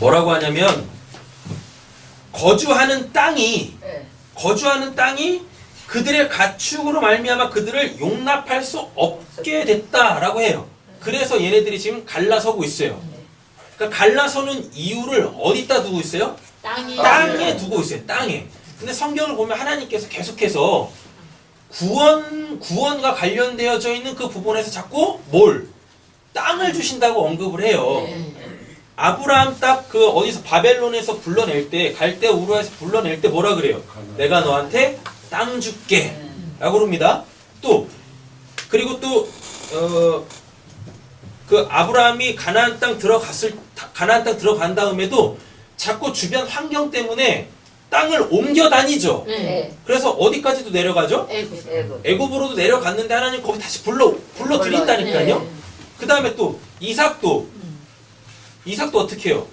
뭐라고 하냐면 거주하는 땅이 예. 그들의 가축으로 말미암아 그들을 용납할 수 없게 됐다라고 해요. 그래서 얘네들이 지금 갈라서고 있어요. 그러니까 갈라서는 이유를 어디다 두고 있어요? 땅에 두고 있어요. 땅에. 근데 성경을 보면 하나님께서 계속해서 구원과 관련되어져 있는 그 부분에서 자꾸 땅을 주신다고 언급을 해요. 아브라함 딱 그 어디서 바벨론에서 불러낼 때 갈대 우르에서 불러낼 때 뭐라 그래요? 내가 너한테 땅 줄게 라고 그럽니다. 또 그리고 또 그 아브라함이 가나안 땅 들어간 다음에도 자꾸 주변 환경 때문에 땅을 옮겨 다니죠. 그래서 어디까지도 내려가죠? 애굽으로도 내려갔는데 하나님 거기 다시 불러 드린다니까요. 그 다음에 또 이삭도 어떻게 해요?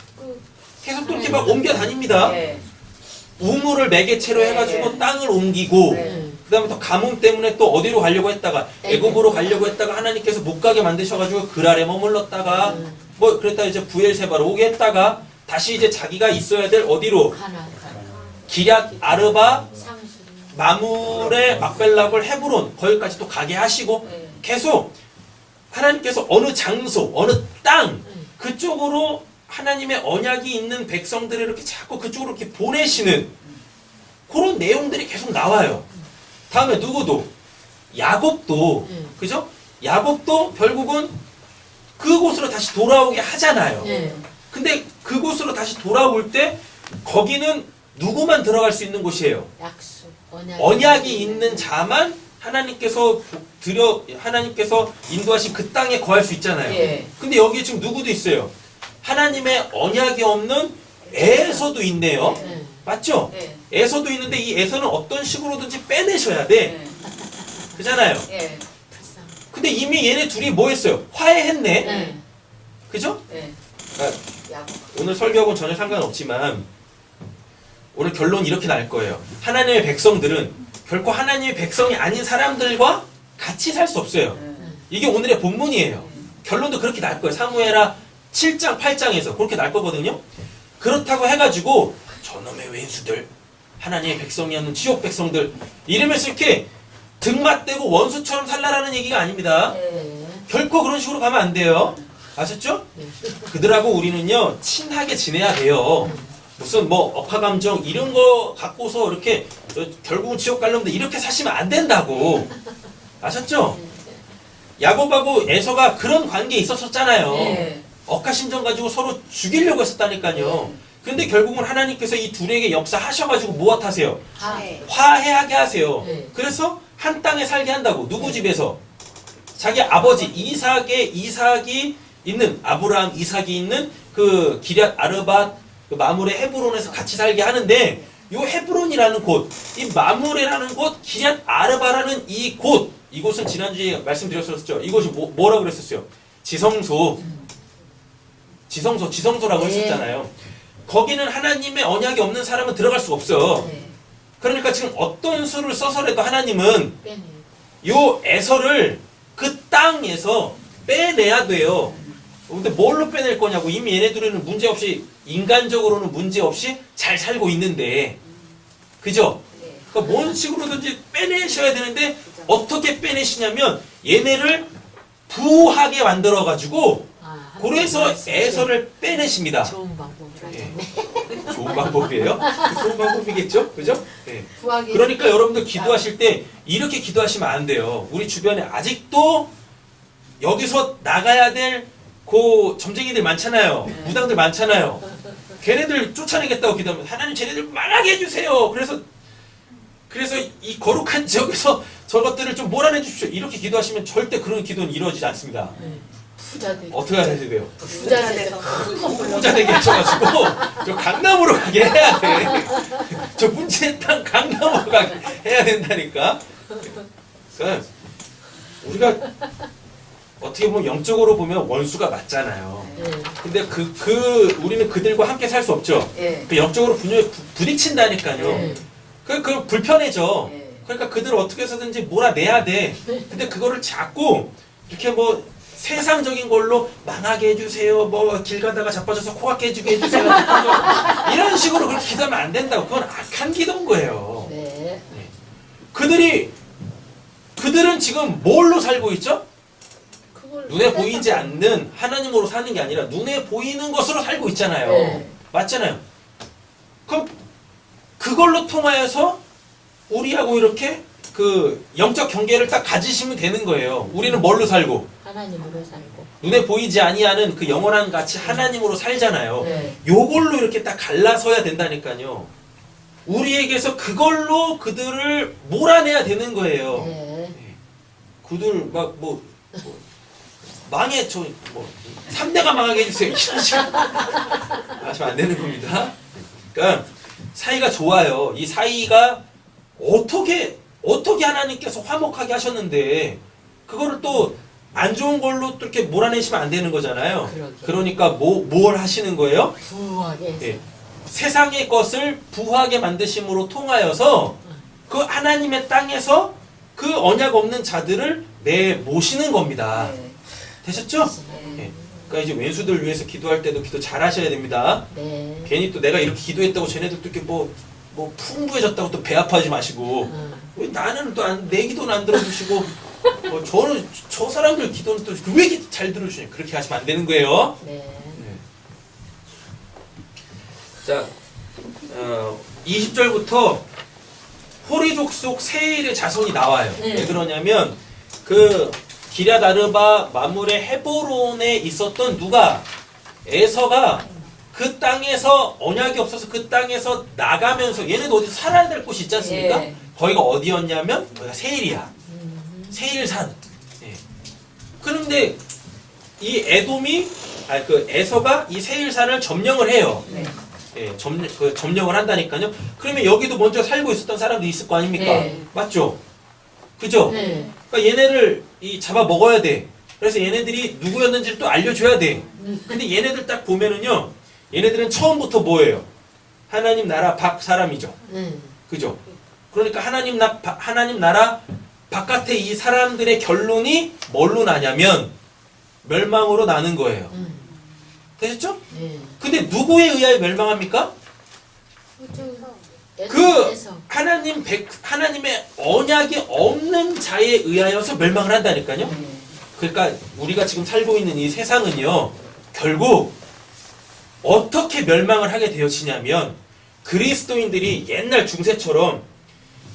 계속 또 이렇게 막 옮겨 다닙니다. 우물을 매개체로 해가지고 땅을 옮기고, 그 다음에 또 가뭄 때문에 또 어디로 가려고 했다가 애굽으로 가려고 했다가 하나님께서 못 가게 만드셔가지고 그랄에 머물렀다가 뭐 그랬다 이제 부엘세바로 오게 했다가 다시 이제 자기가 있어야 될 어디로 기럇 아르바 마물에 막벨락을 헤브론 거기까지 또 가게 하시고 계속 하나님께서 어느 장소 어느 땅 그쪽으로 하나님의 언약이 있는 백성들을 이렇게 자꾸 그쪽으로 이렇게 보내시는 그런 내용들이 계속 나와요. 다음에 누구도 야곱도 그죠? 야곱도 결국은 그곳으로 다시 돌아오게 하잖아요. 근데 그곳으로 다시 돌아올 때 거기는 누구만 들어갈 수 있는 곳이에요. 언약이 있는 자만 하나님께서 인도하신 그 땅에 거할 수 있잖아요. 근데 여기 지금 누구도 있어요. 하나님의 언약이 없는 에서도 있네요. 맞죠? 에서도 있는데 이 에서는 어떤 식으로든지 빼내셔야 돼. 그잖아요. 근데 이미 얘네 둘이 뭐 했어요? 화해했네. 그죠? 오늘 설교하고는 전혀 상관없지만 오늘 결론이 이렇게 날 거예요. 하나님의 백성들은 결코 하나님의 백성이 아닌 사람들과 같이 살 수 없어요. 이게 오늘의 본문이에요. 결론도 그렇게 날 거예요. 사무엘하 7장, 8장에서 그렇게 날 거거든요. 그렇다고 해가지고 저놈의 왼수들, 하나님의 백성이었는 지옥 백성들 이러면서 이렇게 등맞대고 원수처럼 살라라는 얘기가 아닙니다. 결코 그런 식으로 가면 안 돼요. 아셨죠? 그들하고 우리는요 친하게 지내야 돼요. 무슨 뭐 억하감정 이런 거 갖고서 이렇게 결국은 지옥 갈려는데 이렇게 사시면 안 된다고. 아셨죠? 야곱하고 에서가 그런 관계에 있었었잖아요. 억하심정 가지고 서로 죽이려고 했었다니까요. 근데 결국은 하나님께서 이 둘에게 역사하셔가지고 무엇하세요? 화해하게 하세요. 그래서 한 땅에 살게 한다고. 누구 집에서? 자기 아버지 이삭이 있는 아브라함 이삭이 있는 그 기럇 아르밧 그 마물의 헤브론에서 같이 살게 하는데 요 헤브론이라는 곳, 이 마물이라는 곳, 기럇 아르바라는 이곳은 지난주에 말씀드렸었죠. 이곳이 뭐라고 그랬었어요? 지성소라고 했었잖아요. 거기는 하나님의 언약이 없는 사람은 들어갈 수가 없어요. 그러니까 지금 어떤 수를 써서라도 하나님은 요 에서를 그 땅에서 빼내야 돼요. 근데 뭘로 빼낼 거냐고. 이미 얘네들은 문제없이 인간적으로는 문제없이 잘 살고 있는데 그죠? 그러니까 뭔 식으로든지 빼내셔야 되는데 어떻게 빼내시냐면 얘네를 부하게 만들어가지고 그래서 에서를 빼내십니다. 좋은 방법이라네. 좋은 방법이에요? 좋은 방법이겠죠? 그죠? 네. 그러니까 여러분들 기도하실 때 이렇게 기도하시면 안 돼요. 우리 주변에 아직도 여기서 나가야 될 그 점쟁이들 많잖아요. 무당들 많잖아요. 걔네들 쫓아내겠다고 기도하면 하나님 쟤네들 망하게 해주세요. 그래서 이 거룩한 지역에서 저것들을 좀 몰아내 주십시오. 이렇게 기도하시면 절대 그런 기도는 이루어지지 않습니다. 어떻게 해야 돼요? 부자 돼서 부자 되게 하셔가지고 저 강남으로 가게 해야 돼. 저 문제의 땅 강남으로 가게 해야 된다니까. 그러니까 우리가 어떻게 보면 영적으로 보면 원수가 맞잖아요. 근데 우리는 그들과 함께 살 수 없죠. 그 영적으로 분명히 부딪힌다니까요. 그 불편해져. 그러니까 그들을 어떻게 해서든지 몰아내야 돼. 근데 그거를 자꾸 이렇게 뭐 세상적인 걸로 망하게 해주세요. 뭐 길 가다가 자빠져서 코가 깨지게 해주세요. 이런 식으로 그렇게 기도하면 안 된다고. 그건 악한 기도인 거예요. 네. 그들은 지금 뭘로 살고 있죠? 그걸 눈에 보이지 않는 하나님으로 사는 게 아니라 눈에 보이는 것으로 살고 있잖아요. 네. 맞잖아요. 그럼 그걸로 통하여서 우리하고 이렇게 그 영적 경계를 딱 가지시면 되는 거예요. 우리는 뭘로 살고? 하나님으로 살고. 눈에 보이지 아니하는 그 영원한 가치 하나님으로 살잖아요. 네. 요걸로 이렇게 딱 갈라서야 된다니까요. 우리에게서 그걸로 그들을 몰아내야 되는 거예요. 네. 그들 막 뭐 망해 저뭐 3대가 망하게 해주세요. 이런 식으로 하시면 안 되는 겁니다. 그러니까 사이가 좋아요. 이 사이가 어떻게 하나님께서 화목하게 하셨는데 그거를 또 안 좋은 걸로 또 이렇게 몰아내시면 안 되는 거잖아요. 그러게. 그러니까 뭘 하시는 거예요? 부하게 해서. 예. 세상의 것을 부하게 만드심으로 통하여서 그 하나님의 땅에서 그 언약 없는 자들을 내모시는 겁니다. 네. 되셨죠? 예. 그러니까 이제 왼수들 위해서 기도할 때도 기도 잘 하셔야 됩니다. 네. 괜히 또 내가 이렇게 기도했다고 쟤네들도 이렇게 뭐 풍부해졌다고 또 배 아파하지 마시고 왜 나는 또 내 기도는 안 들어주시고 저는 저 사람들 기도는 또 왜 이렇게 잘 들어주시냐 그렇게 하시면 안 되는 거예요. 네. 자, 20절부터 호리족 속 세일의 자손이 나와요. 네. 왜 그러냐면 그 기럇 아르바 마물의 헤브론에 있었던 누가 에서가 그 땅에서 언약이 없어서 그 땅에서 나가면서 얘네도 어디 살아야 될 곳이 있지 않습니까? 예. 거기가 어디였냐면 거기가 세일이야. 세일산. 예. 그런데 이 에돔이 그 에서가 이 세일산을 점령을 해요. 네. 예, 점령을 한다니까요. 그러면 여기도 먼저 살고 있었던 사람들이 있을 거 아닙니까? 네. 맞죠? 그죠? 네. 그러니까 얘네를 잡아 먹어야 돼. 그래서 얘네들이 누구였는지를 또 알려줘야 돼. 근데 얘네들 딱 보면은요, 얘네들은 처음부터 뭐예요? 하나님 나라 밖 사람이죠. 그죠? 그러니까 하나님 나라 바깥에 이 사람들의 결론이 뭘로 나냐면 멸망으로 나는 거예요. 되셨죠? 네. 근데 누구에 의하여 멸망합니까? 그 하나님의 언약이 없는 자에 의하여서 멸망을 한다니까요. 그러니까 우리가 지금 살고 있는 이 세상은요, 결국 어떻게 멸망을 하게 되어지냐면 그리스도인들이 옛날 중세처럼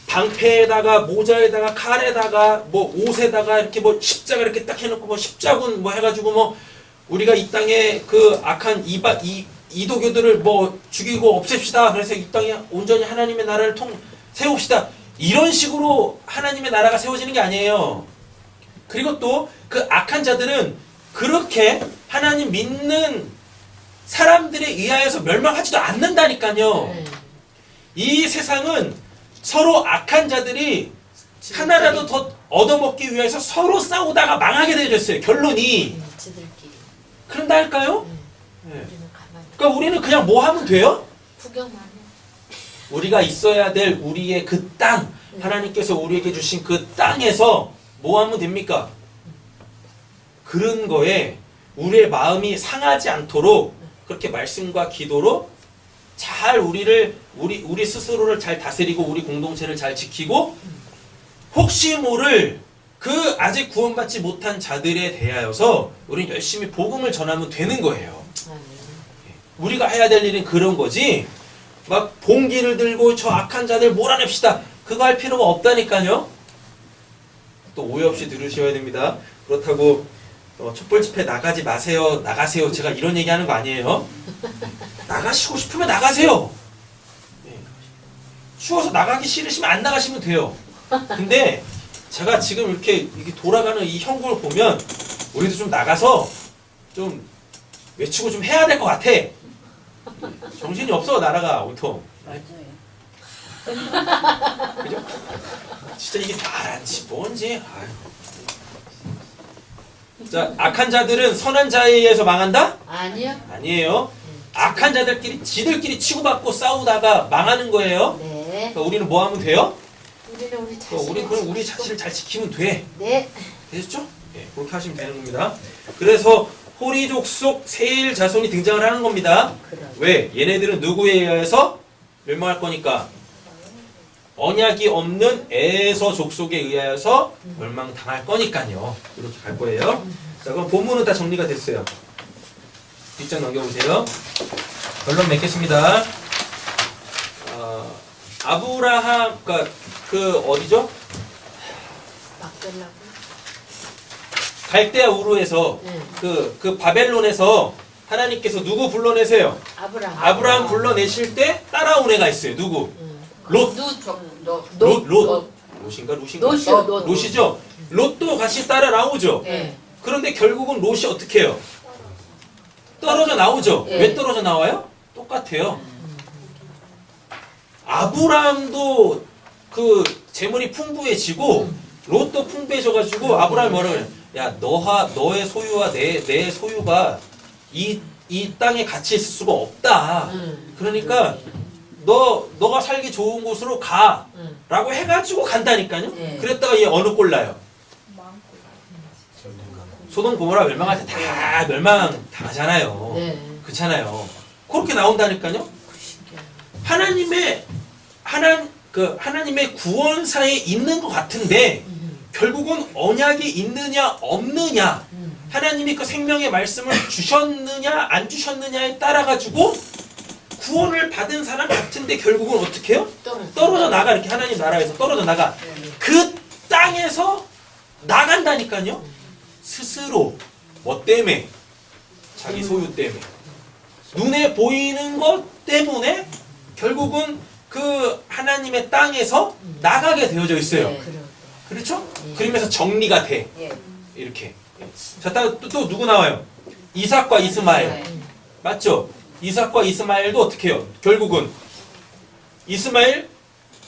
방패에다가 모자에다가 칼에다가 뭐 옷에다가 이렇게 뭐 십자가 이렇게 딱 해놓고 뭐 십자군 뭐 해가지고 뭐 우리가 이 땅에 그 악한 이도교들을 뭐 죽이고 없앱시다. 그래서 이 땅에 온전히 하나님의 나라를 세웁시다. 이런 식으로 하나님의 나라가 세워지는 게 아니에요. 그리고 또 그 악한 자들은 그렇게 하나님 믿는 사람들에 의하여서 멸망하지도 않는다니까요. 이 세상은 서로 악한 자들이 하나라도 더 얻어먹기 위해서 서로 싸우다가 망하게 되어졌어요. 결론이. 지들끼리. 그런다 할까요? 네. 우리는 가만히 그러니까 우리는 그냥 뭐 하면 돼요? 구경만 해. 우리가 있어야 될 우리의 그 땅, 하나님께서 우리에게 주신 그 땅에서 뭐 하면 됩니까? 그런 거에 우리의 마음이 상하지 않도록 그렇게 말씀과 기도로 잘 우리 스스로를 잘 다스리고 우리 공동체를 잘 지키고 혹시 모를 그 아직 구원받지 못한 자들에 대하여서 우리는 열심히 복음을 전하면 되는 거예요. 우리가 해야 될 일은 그런 거지 막 봉기를 들고 저 악한 자들 몰아냅시다. 그거 할 필요가 없다니까요. 또 오해 없이 들으셔야 됩니다. 그렇다고 촛불 집회 나가지 마세요. 나가세요. 제가 이런 얘기하는 거 아니에요. 나가시고 싶으면 나가세요. 추워서 나가기 싫으시면 안 나가시면 돼요. 근데 제가 지금 이렇게 돌아가는 이 형국을 보면 우리도 좀 나가서 좀 외치고 좀 해야 될 것 같아. 정신이 없어 나라가 온통. 그죠? 진짜 이게 말한지 뭔지. 아유. 자, 악한 자들은 선한 자에 의해서 망한다? 아니요. 아니에요. 악한 자들끼리 지들끼리 치고받고 싸우다가 망하는 거예요. 네. 그러니까 우리는 뭐 하면 돼요? 우리는 우리 그럼 자신을 우리 자신을 잘 지키면 돼. 네. 되셨죠? 예, 그렇게 하시면 되는 겁니다. 그래서 호리족 속 세일 자손이 등장을 하는 겁니다. 그럼. 왜? 얘네들은 누구에 의해서 멸망할 거니까 언약이 없는 에서 족속에 의하여서 멸망당할 거니까요. 이렇게 갈 거예요. 자, 그럼 본문은 다 정리가 됐어요. 뒷장 넘겨보세요. 결론 맺겠습니다. 아브라함, 그 어디죠? 막걸라고. 갈대아 우르에서 네. 그 바벨론에서 하나님께서 누구 불러내세요? 아브라함. 아브라함 불러내실 때 따라온 애가 있어요. 누구? 롯. 롯인가 롯인가? 롯이요, 롯. 롯이죠. 롯도 같이 따라 나오죠. 네. 그런데 결국은 롯이 어떻게 해요? 떨어져 나오죠. 네. 왜 떨어져 나와요? 똑같아요. 아브라함도 그 재물이 풍부해지고 롯도 풍부해져가지고 아브라함이 뭐라 그래요? 야, 너의 소유와 내 소유가 이 땅에 같이 있을 수가 없다. 그러니까 너가 살기 좋은 곳으로 가. 라고 해가지고 간다니까요. 네. 그랬다가 얘 어느 꼴 나요? 소돔 고모라 멸망할 때 다 멸망 당하잖아요. 네. 그렇잖아요. 그렇게 나온다니까요. 하나님의 구원사에 있는 것 같은데 결국은 언약이 있느냐 없느냐, 하나님이 그 생명의 말씀을 주셨느냐 안 주셨느냐에 따라 가지고 구원을 받은 사람 같은데 결국은 어떻게 해요? 떨어져 나가. 이렇게 하나님 나라에서 떨어져 나가. 그 땅에서 나간다니까요. 스스로 뭐 때문에? 자기 소유 때문에, 눈에 보이는 것 때문에 결국은 그 하나님의 땅에서 나가게 되어져 있어요. 네. 그렇죠? 그러면서 정리가 돼. 이렇게. 자, 또 누구 나와요? 이삭과 이스마엘. 맞죠? 이삭과 이스마엘도 어떻게 해요? 결국은 이스마엘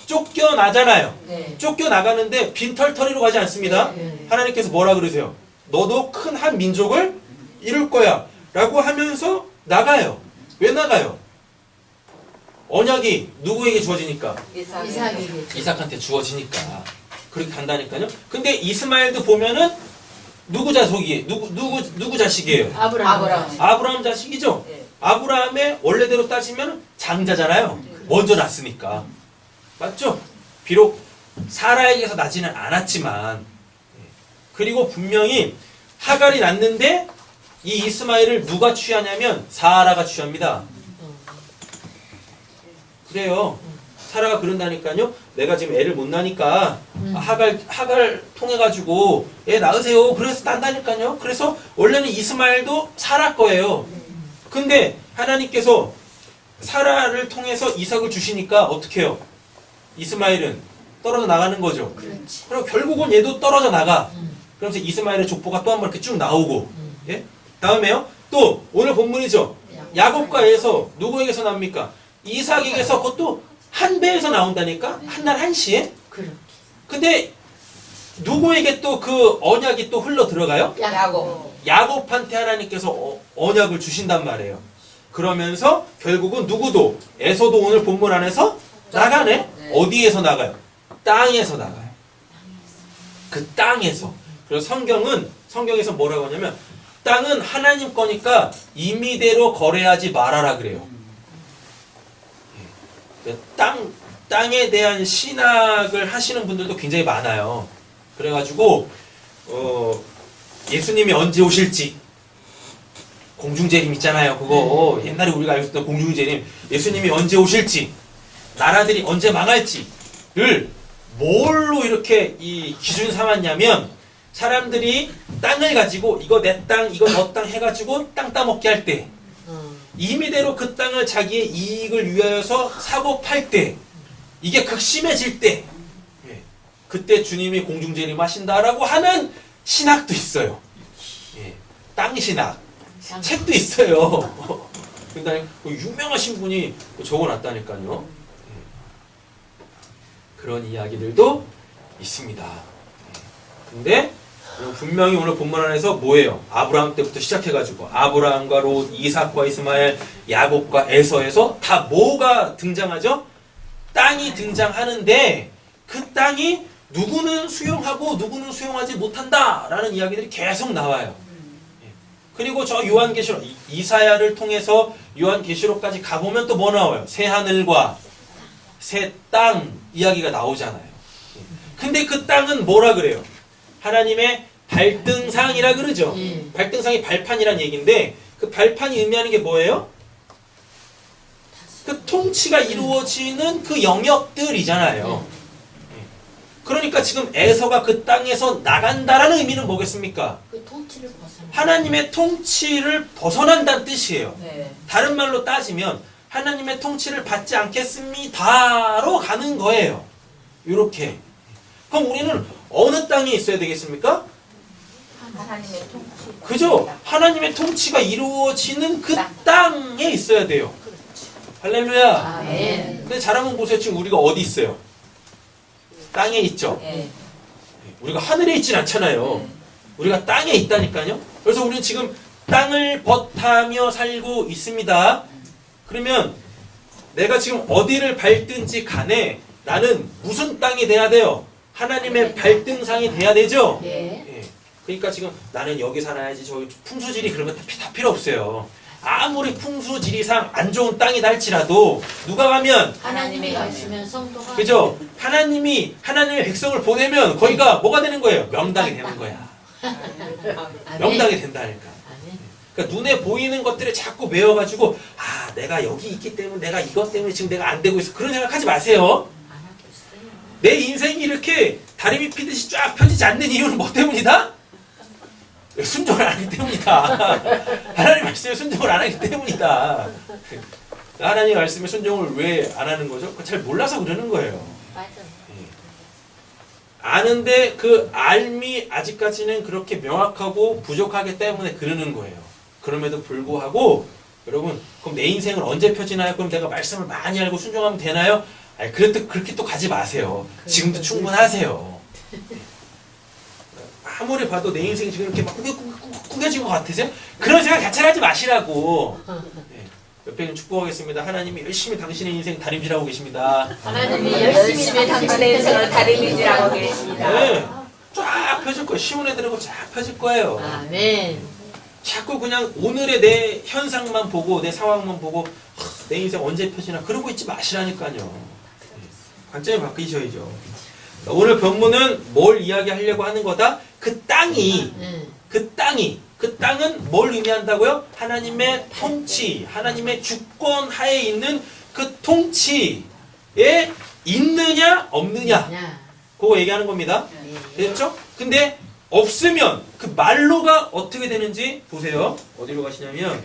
쫓겨나잖아요. 네. 쫓겨나가는데 빈털터리로 가지 않습니다. 네. 하나님께서 뭐라 그러세요? 너도 큰 한 민족을 이룰 거야 라고 하면서 나가요. 왜 나가요? 언약이 누구에게 주어지니까? 이삭에게. 이삭한테 주어지니까 그렇게 간다니까요. 근데 이스마엘도 보면은 누구 자식이에요? 누구 자식이에요? 아브라함. 아브라함 자식이죠. 네. 아브라함의 원래대로 따지면 장자잖아요. 먼저 낳았으니까. 맞죠? 비록 사라에게서 나지는 않았지만, 그리고 분명히 하갈이 낳는데 이 이스마엘을 누가 취하냐면 사라가 취합니다. 그래요. 사라가 그런다니까요. 내가 지금 애를 못 낳으니까 하갈 통해 가지고 애 낳으세요. 그래서 난다니까요. 그래서 원래는 이스마엘도 사라 거예요. 근데 하나님께서 사라를 통해서 이삭을 주시니까 어떻게 해요? 이스마엘은 떨어져 나가는 거죠. 그렇지. 그리고 결국은 얘도 떨어져 나가. 그러면서 이스마엘의 족보가 또 한 번 이렇게 쭉 나오고. 예? 다음에요. 또 오늘 본문이죠. 야곱과 에서 누구에게서 나옵니까? 이삭에게서. 그것도 한 배에서 나온다니까. 한 날 한시에. 그렇게. 근데 누구에게 또 그 언약이 또 흘러 들어가요? 야곱. 야곱한테 하나님께서 언약을 주신단 말이에요. 그러면서 결국은 누구도, 에서도 오늘 본문 안에서 나가네? 네. 어디에서 나가요? 땅에서 나가요. 그 땅에서. 그래서 성경에서 뭐라고 하냐면 땅은 하나님 거니까 임의대로 거래하지 말아라 그래요. 땅에 대한 신학을 하시는 분들도 굉장히 많아요. 그래가지고 예수님이 언제 오실지, 공중재림 있잖아요. 그거 옛날에 우리가 알고 있던 공중재림, 예수님이 언제 오실지, 나라들이 언제 망할지를 뭘로 이렇게 이 기준 삼았냐면, 사람들이 땅을 가지고 이거 내 땅, 이거 너 땅 해가지고 땅 따먹게 할 때, 임의대로 그 땅을 자기의 이익을 위하여서 사고 팔 때, 이게 극심해질 때, 그때 주님이 공중재림 하신다라고 하는 신학도 있어요. 땅 신학. 책도 있어요. 그러니까 유명하신 분이 적어놨다니까요. 그런 이야기들도 있습니다. 근데 분명히 오늘 본문 안에서 뭐예요? 아브라함 때부터 시작해가지고 아브라함과 롯, 이삭과 이스마엘, 야곱과 에서에서 다 뭐가 등장하죠? 땅이 등장하는데 그 땅이 누구는 수용하고 누구는 수용하지 못한다라는 이야기들이 계속 나와요. 그리고 저 요한계시록 이사야를 통해서 요한계시록까지 가보면 또 뭐 나와요? 새 하늘과 새 땅 이야기가 나오잖아요. 근데 그 땅은 뭐라 그래요? 하나님의 발등상이라 그러죠. 발등상이 발판이란 얘기인데 그 발판이 의미하는 게 뭐예요? 그 통치가 이루어지는 그 영역들이잖아요. 그러니까 지금 에서가 그 땅에서 나간다라는 의미는 뭐겠습니까? 그 통치를 벗어나. 하나님의 통치를 벗어난다는 뜻이에요. 네. 다른 말로 따지면 하나님의 통치를 받지 않겠습니다로 가는 거예요. 이렇게. 그럼 우리는 어느 땅에 있어야 되겠습니까? 하나님의 통치. 그죠? 하나님의 통치가 이루어지는 그 땅에 있어야 돼요. 할렐루야. 아멘. 근데 잘 한번 보세요. 지금 우리가 어디 있어요? 땅에 있죠? 네. 우리가 하늘에 있진 않잖아요. 우리가 땅에 있다니까요. 그래서 우리는 지금 땅을 벗하며 살고 있습니다. 그러면 내가 지금 어디를 밟든지 간에 나는 무슨 땅이 돼야 돼요? 하나님의 발등상이 돼야 되죠? 네. 예. 그러니까 지금 나는 여기 살아야지 저기 풍수지리 그런 거 다 필요 없어요. 아무리 풍수지리상 안 좋은 땅이다 할지라도 누가 가면 하나님이 가시면 성도가. 그죠? 하나님의 백성을 보내면 거기가 뭐가 되는 거예요? 명당이 되는 거야. 명당이 된다니까. 아멘. 그러니까 눈에 보이는 것들을 자꾸 메워가지고 아 내가 여기 있기 때문에 내가 이것 때문에 지금 내가 안 되고 있어 그런 생각하지 마세요. 안 하겠어요. 내 인생이 이렇게 다리미 피듯이 쫙 펴지지 않는 이유는 뭐 때문이다? 순종을 안 하기 때문이다. 하나님 말씀에 순종을 안 하기 때문이다. 하나님 말씀에 순종을 왜 안 하는 거죠? 그거 잘 몰라서 그러는 거예요. 맞아. 아는데 그 알미 아직까지는 그렇게 명확하고 부족하기 때문에 그러는 거예요. 그럼에도 불구하고 여러분 그럼 내 인생은 언제 펴지나요? 그럼 내가 말씀을 많이 알고 순종하면 되나요? 아니 그렇게 또 가지 마세요. 지금도 충분하세요. 아무리 봐도 내 인생이 지금 이렇게 막 꾸겨진 것 같으세요? 그런 생각 자체를 하지 마시라고. 네. 옆에 좀 축복하겠습니다. 하나님이 열심히 당신의 인생 다림질하고 계십니다. 하나님이 열심히 당신의 인생을 다림질하고 계십니다. 네. 쫙 펴질 거예요. 시온 애들은 쫙 펴질 거예요. 아멘. 자꾸 그냥 오늘의 내 현상만 보고 내 상황만 보고 내 인생 언제 펴지나 그러고 있지 마시라니까요. 관점이 바뀌셔야죠. 오늘 본문은 뭘 이야기하려고 하는 거다? 그 땅이 그 땅은 뭘 의미한다고요? 하나님의 통치, 하나님의 주권 하에 있는 그 통치에 있느냐 없느냐 그거 얘기하는 겁니다. 됐죠? 근데 없으면 그 말로가 어떻게 되는지 보세요. 어디로 가시냐면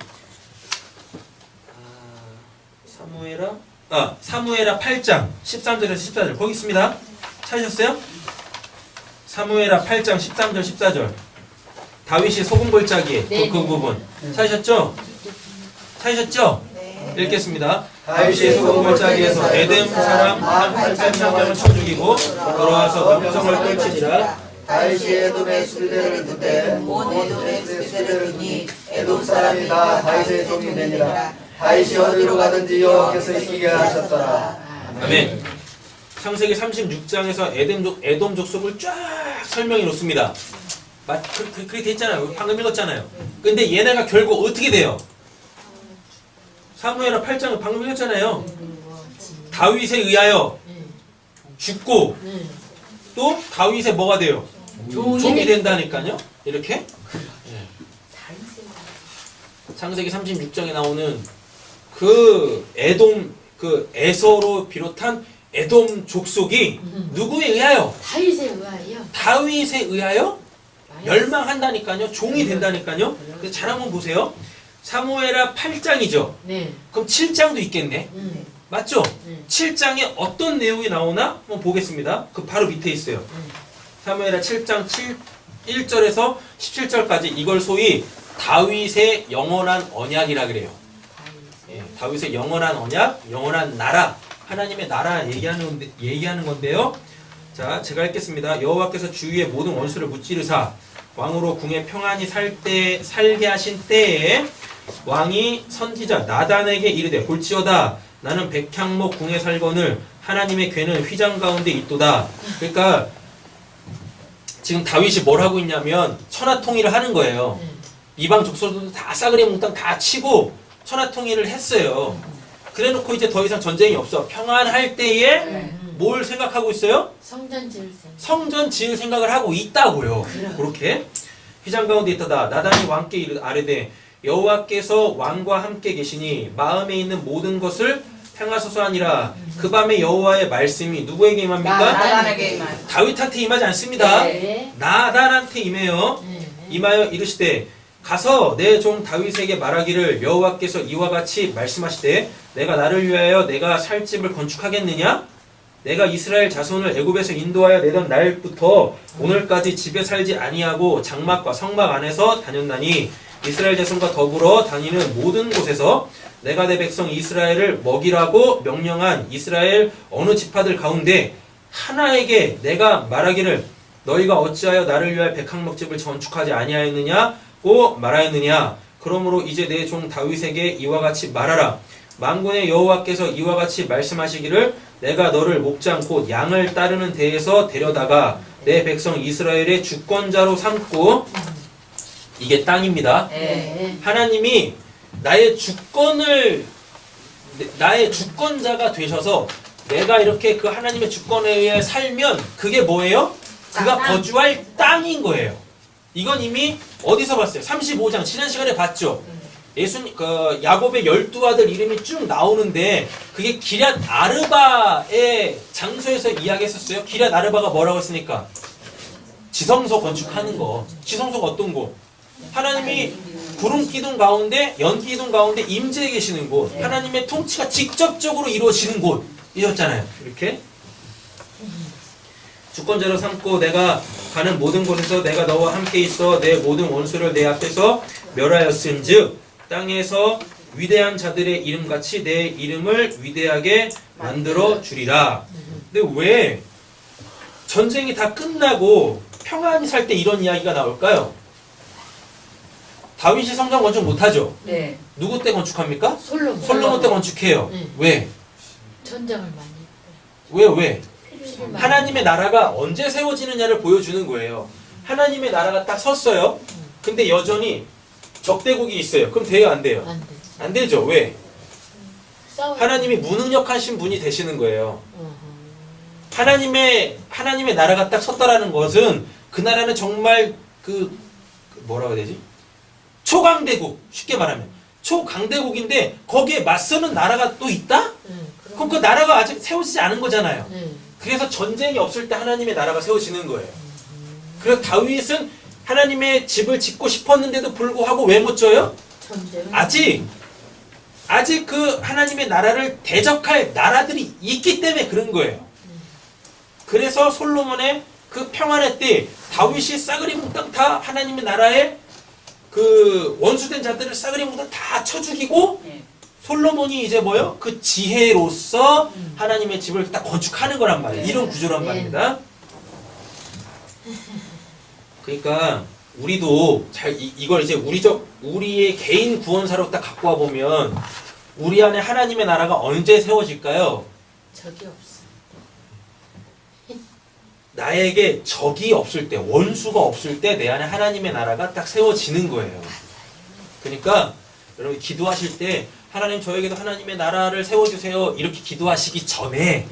사무엘하 8장 13절에서 14절 거기 있습니다. 찾으셨어요? 사무엘하 8장 13절 14절 다윗이 소금골짜기 그 부분 찾으셨죠? 찾으셨죠? 네. 읽겠습니다. 다윗이 소금골짜기에서 에덴 사람 한 800명을 쳐 죽이고 돌아와서 명성을 떨치니라. 다윗이 에돔의 수비대를 두때 온 에돔의 수비대를 두니 에돔 사람이 다 다윗의 종이 되니라. 다윗이 어디로 가든지 여호와께서 이기게 하셨더라. 아멘. 창세기 36장에서 에돔 족속을 쫙 설명해 놓습니다. 그렇게 돼 있잖아요. 방금 읽었잖아요. 근데 얘네가 결국 어떻게 돼요? 사무엘하 8장을 방금 읽었잖아요. 다윗에 의하여 죽고 또 다윗의 뭐가 돼요? 종이 된다니까요. 이렇게 창세기 36장에 나오는 그 에돔 그 에서로 비롯한 에돔 족속이 누구에 의하여? 다윗에 의하여. 다윗에 의하여 멸망한다니까요. 종이 된다니까요. 그래서 잘 한번 보세요. 사무엘하 8장이죠. 네. 그럼 7장도 있겠네. 맞죠? 7장에 어떤 내용이 나오나 한번 보겠습니다. 그 바로 밑에 있어요. 사무엘하 7장 1절에서 17절까지 이걸 소위 다윗의 영원한 언약이라 그래요. 다윗의 영원한 언약, 영원한 나라, 하나님의 나라 얘기하는 건데요. 자, 제가 읽겠습니다. 여호와께서 주위의 모든 원수를 무찌르사 왕으로 궁에 평안히 살게 하신 때에 왕이 선지자 나단에게 이르되 볼지어다 나는 백향목 궁에 살거늘 하나님의 궤는 휘장 가운데 있도다. 그러니까 지금 다윗이 뭘 하고 있냐면 천하통일을 하는 거예요. 이방 족속들도 다 싸그리 몽땅 다 치고 천하통일을 했어요. 그래놓고 이제 더 이상 전쟁이 없어. 평안할 때에 뭘 생각하고 있어요? 성전 지을 생각. 성전 지을 생각을 하고 있다고요. 그렇게 휘장 가운데 있다다 나단이 왕께 아뢰되 여호와께서 왕과 함께 계시니 마음에 있는 모든 것을 행하소서 하니라. 그 밤에 여호와의 말씀이 누구에게 임합니까? 나단에게 임하여. 다윗한테 임하지 않습니다. 네. 나단한테 임해요. 네. 임하여 이르시되 가서 내 종 다윗에게 말하기를 여호와께서 이와 같이 말씀하시되 내가 나를 위하여 내가 살 집을 건축하겠느냐? 내가 이스라엘 자손을 애굽에서 인도하여 내던 날부터 오늘까지 집에 살지 아니하고 장막과 성막 안에서 다녔나니 이스라엘 자손과 더불어 다니는 모든 곳에서 내가 내 백성 이스라엘을 먹이라고 명령한 이스라엘 어느 지파들 가운데 하나에게 내가 말하기를 너희가 어찌하여 나를 위하여 백향목집을 건축하지 아니하였느냐고 말하였느냐. 그러므로 이제 내 종 다윗에게 이와 같이 말하라. 만군의 여호와께서 이와 같이 말씀하시기를 내가 너를 목장 곧 양을 따르는 데에서 데려다가 내 백성 이스라엘의 주권자로 삼고 이게 땅입니다. 네. 하나님이 나의 주권자가 되셔서 내가 이렇게 그 하나님의 주권에 의해 살면 그게 뭐예요? 그가 거주할 땅인 거예요. 이건 이미 어디서 봤어요? 35장 지난 시간에 봤죠. 야곱의 12아들 이름이 쭉 나오는데 그게 기럇 아르바의 장소에서 이야기했었어요. 기럇 아르바가 뭐라고 했으니까? 지성소 건축하는 거. 지성소가 어떤 곳? 하나님이 구름 기둥 가운데 연 기둥 가운데 임재해 계시는 곳, 하나님의 통치가 직접적으로 이루어지는 곳이었잖아요. 이렇게 주권자로 삼고 내가 가는 모든 곳에서 내가 너와 함께 있어 내 모든 원수를 내 앞에서 멸하였은즉 땅에서 위대한 자들의 이름같이 내 이름을 위대하게 만들어 주리라. 근데 왜 전쟁이 다 끝나고 평안히 살 때 이런 이야기가 나올까요? 다윗이 성전 건축 못하죠? 네. 누구 때 건축합니까? 솔로몬 때 건축해요. 네. 왜? 전장을 많이 왜? 하나님의 나라가 언제 세워지느냐를 보여주는 거예요. 하나님의 나라가 딱 섰어요. 근데 여전히 적대국이 있어요. 그럼 돼요, 안 돼요? 안 돼. 안 되죠. 왜? 싸워. 하나님이 무능력하신 분이 되시는 거예요. 하나님의 나라가 딱 섰다라는 것은 그 나라는 정말 뭐라고 해야 되지? 초강대국, 쉽게 말하면 초강대국인데 거기에 맞서는 나라가 또 있다? 그럼 그 나라가 아직 세워지지 않은 거잖아요. 그래서 전쟁이 없을 때 하나님의 나라가 세워지는 거예요. 그래서 다윗은 하나님의 집을 짓고 싶었는데도 불구하고 왜 못 져요? 아직 그 하나님의 나라를 대적할 나라들이 있기 때문에 그런 거예요. 그래서 솔로몬의 그 평안의 때 다윗이 싸그리 몽땅 다 하나님의 나라에 그 원수된 자들을 싸그리 몽땅 다 쳐 죽이고 솔로몬이 이제 뭐요? 그 지혜로서 하나님의 집을 딱 건축하는 거란 말이에요. 이런 구조란 말입니다. 그러니까 우리도 이걸 이제 우리의 개인 구원사로 딱 갖고 와 보면 우리 안에 하나님의 나라가 언제 세워질까요? 적이 없어. 나에게 적이 없을 때, 원수가 없을 때 내 안에 하나님의 나라가 딱 세워지는 거예요. 그러니까 여러분 기도하실 때 하나님 저에게도 하나님의 나라를 세워주세요 이렇게 기도하시기 전에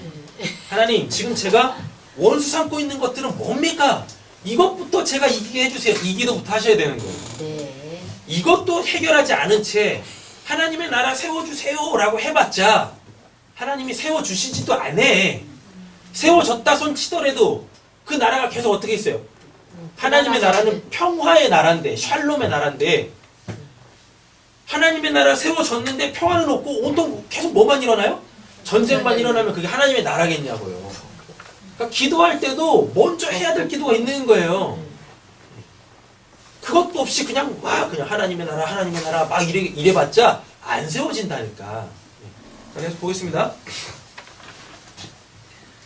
하나님 지금 제가 원수 삼고 있는 것들은 뭡니까? 이것부터 제가 이기게 해주세요. 이 기도부터 하셔야 되는 거예요. 네. 이것도 해결하지 않은 채 하나님의 나라 세워주세요 라고 해봤자 하나님이 세워주시지도 않아. 세워졌다 손 치더라도 그 나라가 계속 어떻게 있어요? 하나님의 나라는 평화의 나라인데 샬롬의 나라인데 하나님의 나라 세워졌는데 평화는 없고 온통 계속 뭐만 일어나요? 전쟁만 일어나면 그게 하나님의 나라겠냐고요. 그러니까 기도할 때도 먼저 해야 될 기도가 있는 거예요. 그것도 없이 그냥 하나님의 나라 막 이래봤자 안 세워진다니까. 자, 계속 보겠습니다.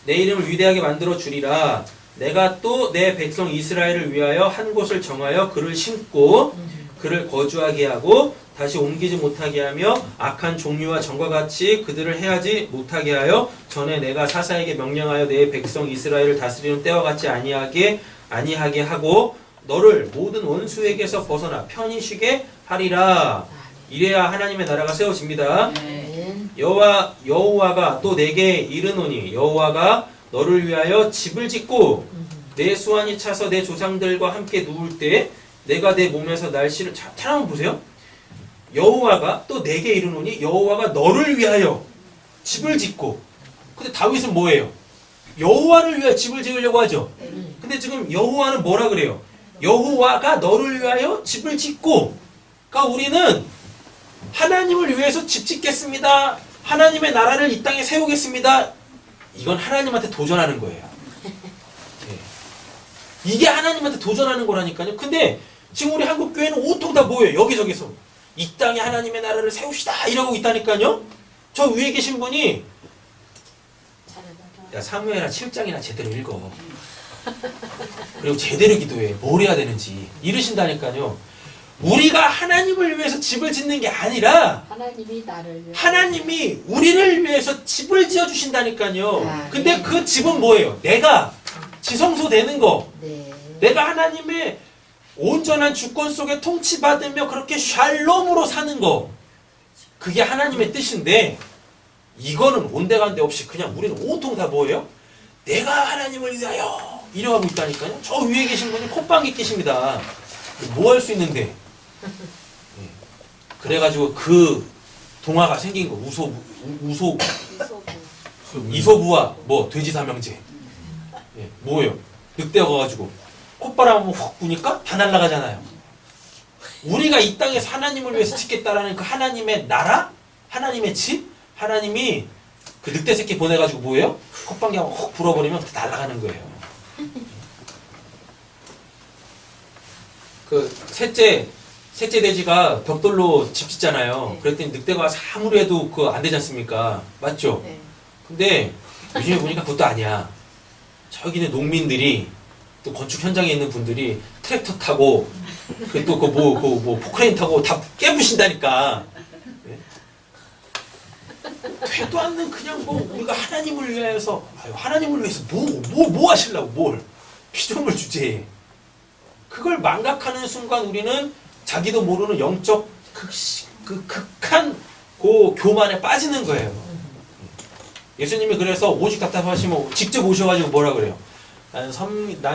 내 이름을 위대하게 만들어 주리라. 내가 또 내 백성 이스라엘을 위하여 한 곳을 정하여 그를 심고 그를 거주하게 하고 다시 옮기지 못하게 하며 악한 종류와 전과 같이 그들을 해하지 못하게 하여 전에 내가 사사에게 명령하여 내 백성 이스라엘을 다스리는 때와 같이 아니하게 하고 너를 모든 원수에게서 벗어나 편히 쉬게 하리라. 이래야 하나님의 나라가 세워집니다. 아멘. 여호와가 또 내게 이르노니 여호와가 너를 위하여 집을 짓고 내 수완이 차서 내 조상들과 함께 누울 때 내가 내 몸에서 날씨를 한번 보세요. 여호와가 또 내게 이르노니 여호와가 너를 위하여 집을 짓고. 근데 다윗은 뭐예요? 여호와를 위하여 집을 지으려고 하죠. 근데 지금 여호와는 뭐라 그래요? 여호와가 너를 위하여 집을 짓고. 그러니까 우리는 하나님을 위해서 집 짓겠습니다. 하나님의 나라를 이 땅에 세우겠습니다. 이건 하나님한테 도전하는 거예요. 네. 이게 하나님한테 도전하는 거라니까요. 근데 지금 우리 한국 교회는 온통 다 뭐예요? 여기저기서 이 땅에 하나님의 나라를 세웁시다 이러고 있다니까요. 저 위에 계신 분이 야 사무엘하 7장이나 제대로 읽어. 그리고 제대로 기도해. 뭘 해야 되는지 이르신다니까요. 우리가 하나님을 위해서 집을 짓는 게 아니라 하나님이 나를 위해 하나님이 우리를 위해서 집을 지어주신다니까요. 근데 그 집은 뭐예요? 내가 지성소 되는 거. 네. 내가 하나님의 온전한 주권 속에 통치받으며 그렇게 샬롬으로 사는 거. 그게 하나님의 뜻인데 이거는 온데간데 없이 그냥 우리는 온통 다 뭐예요? 내가 하나님을 위하여 이러고 있다니까요. 저 위에 계신 분이 콧방귀 끼십니다. 뭐 할 수 있는데. 그래가지고 그 동화가 생긴 거. 이소부와 뭐 돼지 삼형제. 예, 뭐예요? 늑대가 가가지고 콧바람 한번 훅 부니까 다 날아가잖아요. 우리가 이 땅에서 하나님을 위해서 짓겠다라는 그 하나님의 나라, 하나님의 집, 하나님이 그 늑대 새끼 보내가지고 뭐예요? 콧방귀 한번 훅 불어버리면 다 날아가는 거예요. 그 셋째 돼지가 벽돌로 집 짓잖아요. 그랬더니 늑대가 와서 아무리 해도 그거 안 되지 않습니까? 맞죠? 근데 요즘에 보니까 그것도 아니야. 저기는 농민들이 또 건축 현장에 있는 분들이 트랙터 타고 또 그 뭐 포크레인 타고 다 깨부신다니까. 네? 되도 않는 그냥 뭐 우리가 하나님을 위해서 하나님을 위해서 뭐 하시려고 뭘 피조물 주제에 그걸 망각하는 순간 우리는 자기도 모르는 영적 극한 그 교만에 빠지는 거예요. 예수님이 그래서 오직 답답하시면 직접 오셔가지고 뭐라 그래요? 난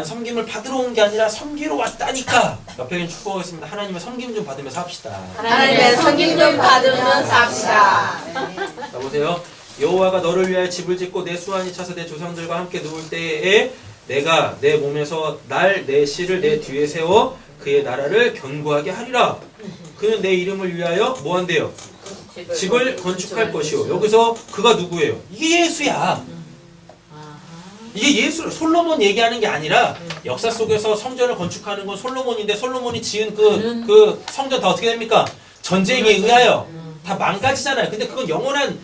섬김을 받으러 온 게 아니라 섬기러 왔다니까. 옆에 축복하겠습니다. 하나님의 섬김 좀 받으면서 합시다. 하나님의 섬김 좀 받으면서 합시다. 자 보세요. 여호와가 너를 위하여 집을 짓고 내 수완이 차서 내 조상들과 함께 누울 때에 내가 내 몸에서 내 씨를 내 뒤에 세워 그의 나라를 견고하게 하리라. 그는 내 이름을 위하여 뭐 한대요? 집을 건축할 것이요. 여기서 그가 누구예요? 이게 예수야. 이게 예수, 솔로몬 얘기하는 게 아니라 역사 속에서 성전을 건축하는 건 솔로몬인데 솔로몬이 지은 그 성전 다 어떻게 됩니까? 전쟁에 의하여 다 망가지잖아요. 근데 그건 영원한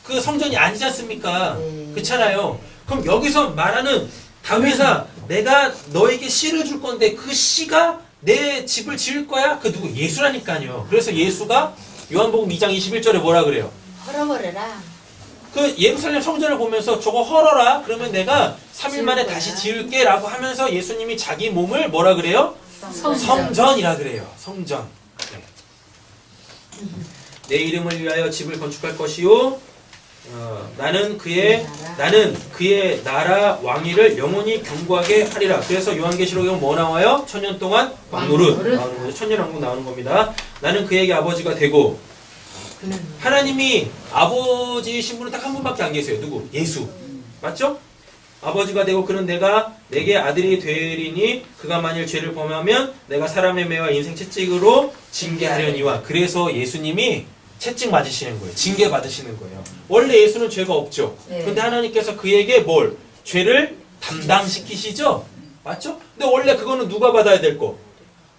그 성전이 아니지 않습니까? 그렇잖아요. 그럼 여기서 말하는 다윗아, 내가 너에게 씨를 줄 건데 그 씨가 내 집을 지을 거야? 그 누구? 예수라니까요. 그래서 예수가 요한복음 2장 21절에 뭐라 그래요? 헐어버려라. 그 예루살렘 성전을 보면서 저거 헐어라. 그러면 내가 3일 만에 다시 지을게 라고 하면서 예수님이 자기 몸을 뭐라 그래요? 성전이라 그래요. 성전. 네. 내 이름을 위하여 집을 건축할 것이요. 나는 그의 나라 왕위를 영원히 견고하게 하리라. 그래서 요한계시록에 뭐 나와요? 천년 동안 왕노릇 나오는 거죠. 천년왕국 나오는 겁니다. 나는 그에게 아버지가 되고. 하나님이 아버지이신 분은 딱 한 분밖에 안 계세요. 누구? 예수. 맞죠? 아버지가 되고 그는 내게 아들이 되리니 그가 만일 죄를 범하면 내가 사람의 매와 인생 채찍으로 징계하려니와. 그래서 예수님이 채찍 맞으시는 거예요. 징계 받으시는 거예요. 원래 예수는 죄가 없죠. 근데 하나님께서 그에게 죄를 담당시키시죠? 맞죠? 근데 원래 그거는 누가 받아야 될 거?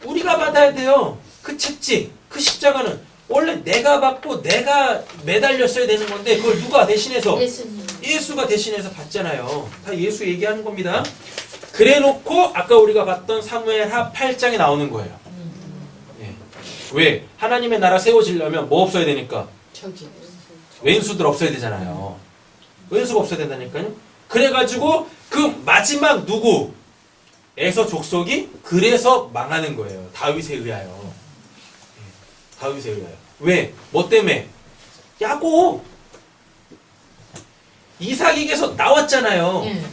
우리가 받아야 돼요. 그 채찍, 그 십자가는 원래 내가 받고 내가 매달렸어야 되는 건데 그걸 누가 대신해서? 예수가 대신해서 받잖아요. 다 예수 얘기하는 겁니다. 그래놓고 아까 우리가 봤던 사무엘하 8장에 나오는 거예요. 왜? 하나님의 나라 세워지려면 뭐 없어야 되니까? 왼수들 없어야 되잖아요. 왼수가 없어야 된다니까요. 그래가지고 그 마지막 누구? 에서 족속이 그래서 망하는 거예요. 다윗에 의하여. 다윗에 의하여. 왜? 뭐 때문에? 야곱. 이삭에게서 나왔잖아요. 예.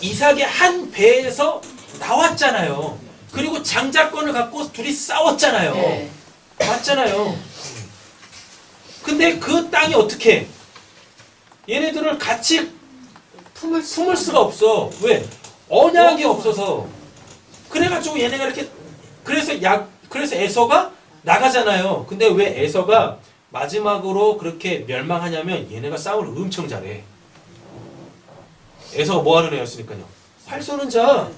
이삭의 한 배에서 나왔잖아요. 그리고 장자권을 갖고 둘이 싸웠잖아요. 예. 맞잖아요. 근데 그 땅이 어떻게? 얘네들을 같이 품을 수가 없어. 왜? 언약이 없어서. 그래가지고 얘네가 이렇게 그래서 에서가 나가잖아요. 근데 왜 에서가 마지막으로 그렇게 멸망하냐면 얘네가 싸움을 엄청 잘해. 에서가 뭐 하는 애였으니까요. 활 쏘는 자.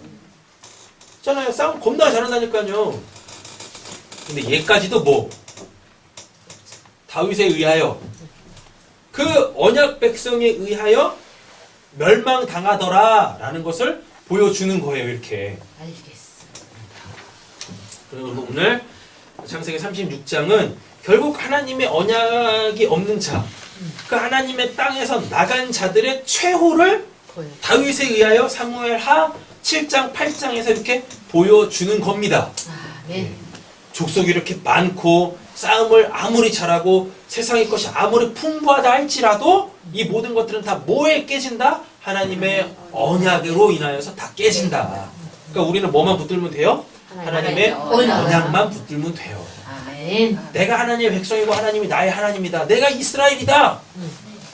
있잖아요. 싸움 겁나 잘한다니까요. 근데 얘까지도 뭐? 다윗에 의하여 그 언약 백성에 의하여 멸망당하더라 라는 것을 보여주는 거예요. 이렇게. 알겠어. 그리고 오늘 창세기 36장은 결국 하나님의 언약이 없는 자, 그 하나님의 땅에서 나간 자들의 최후를 보여. 다윗에 의하여 사무엘하 7장 8장에서 이렇게 보여주는 겁니다. 아멘. 족속이 이렇게 많고 싸움을 아무리 잘하고 세상의 것이 아무리 풍부하다 할지라도 이 모든 것들은 다 뭐에 깨진다? 하나님의 언약으로 인하여서 다 깨진다. 그러니까 우리는 뭐만 붙들면 돼요? 하나님의 언약만 붙들면 돼요. 아멘. 내가 하나님의 백성이고 하나님이 나의 하나님이다. 내가 이스라엘이다.